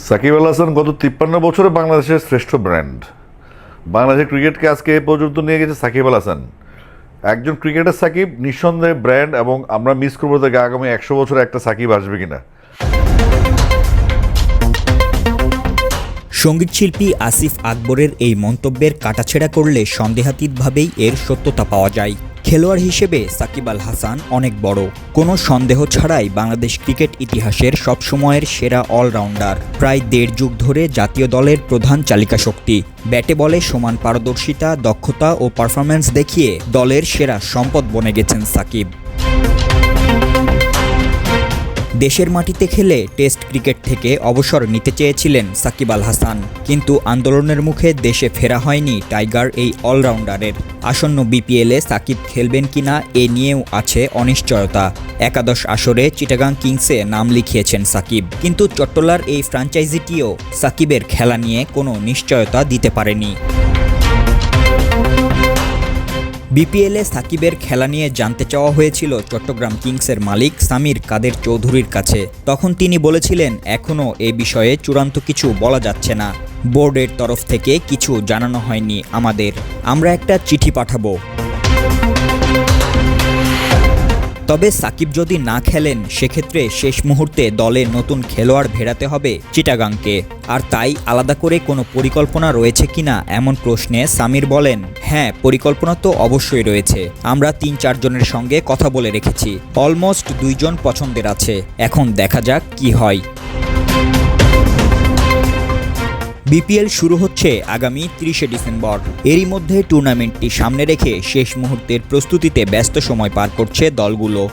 সাকিব আল হাসান গত 53 বছরে বাংলাদেশের শ্রেষ্ঠ ব্র্যান্ড। বাংলাদেশের ক্রিকেটকে আজকে এ পর্যন্ত নিয়ে গেছে সাকিব আল হাসান। একজন ক্রিকেটার সাকিব নিঃসন্দেহে ব্র্যান্ড, এবং আমরা মিস করবো তাকে আগামী 100 বছরে একটা সাকিব আসবে কিনা। সঙ্গীতশিল্পী আসিফ আকবরের এই মন্তব্যের কাটাছেঁড়া করলে সন্দেহাতীতভাবেই এর সত্যতা পাওয়া যায়। খেলোয়াড় হিসেবে সাকিব আল হাসান অনেক বড়, কোনো সন্দেহ ছাড়াই বাংলাদেশ ক্রিকেট ইতিহাসের সবসময়ের সেরা অলরাউন্ডার। প্রায় 1.5 যুগ ধরে জাতীয় দলের প্রধান চালিকা শক্তি। ব্যাটে বলে সমান পারদর্শিতা, দক্ষতা ও পারফরম্যান্স দেখিয়ে দলের সেরা সম্পদ বনে গেছেন সাকিব। দেশের মাটিতে খেলে টেস্ট ক্রিকেট থেকে অবসর নিতে চেয়েছিলেন সাকিব আল হাসান, কিন্তু আন্দোলনের মুখে দেশে ফেরা হয়নি টাইগার এই অলরাউন্ডারের। আসন্ন বিপিএলে সাকিব খেলবেন কিনা এ নিয়েও আছে অনিশ্চয়তা। একাদশ আসরে চিটাগাং কিংসে নাম লিখিয়েছেন সাকিব, কিন্তু চট্টলার এই ফ্র্যাঞ্চাইজিটিও সাকিবের খেলা নিয়ে কোনো নিশ্চয়তা দিতে পারেনি। বিপিএলে সাকিবের খেলা নিয়ে জানতে চাওয়া হয়েছিল চট্টগ্রাম কিংসের মালিক সামির কাদের চৌধুরীর কাছে। তখন তিনি বলেছিলেন, এখনও এ বিষয়ে চূড়ান্ত কিছু বলা যাচ্ছে না। বোর্ডের তরফ থেকে কিছু জানানো হয়নি আমাদের, আমরা একটা চিঠি পাঠাবো। তবে সাকিব যদি না খেলেন সেক্ষেত্রে শেষ মুহূর্তে দলে নতুন খেলোয়াড় ভেড়াতে হবে চিটাগাংকে। আর তাই আলাদা করে কোনো পরিকল্পনা রয়েছে কিনা এমন প্রশ্নে সামির বলেন, হ্যাঁ, পরিকল্পনা তো অবশ্যই রয়েছে। আমরা 3-4 জনের সঙ্গে কথা বলে রেখেছি, অলমোস্ট 2 জন পছন্দের আছে, এখন দেখা যাক কি হয়। বিপিএল শুরু হচ্ছে আগামী 30শে ডিসেম্বর। এরই মধ্যে টুর্নামেন্টটি সামনে রেখে শেষ মুহূর্তের প্রস্তুতিতে ব্যস্ত সময় পার করছে দলগুলো।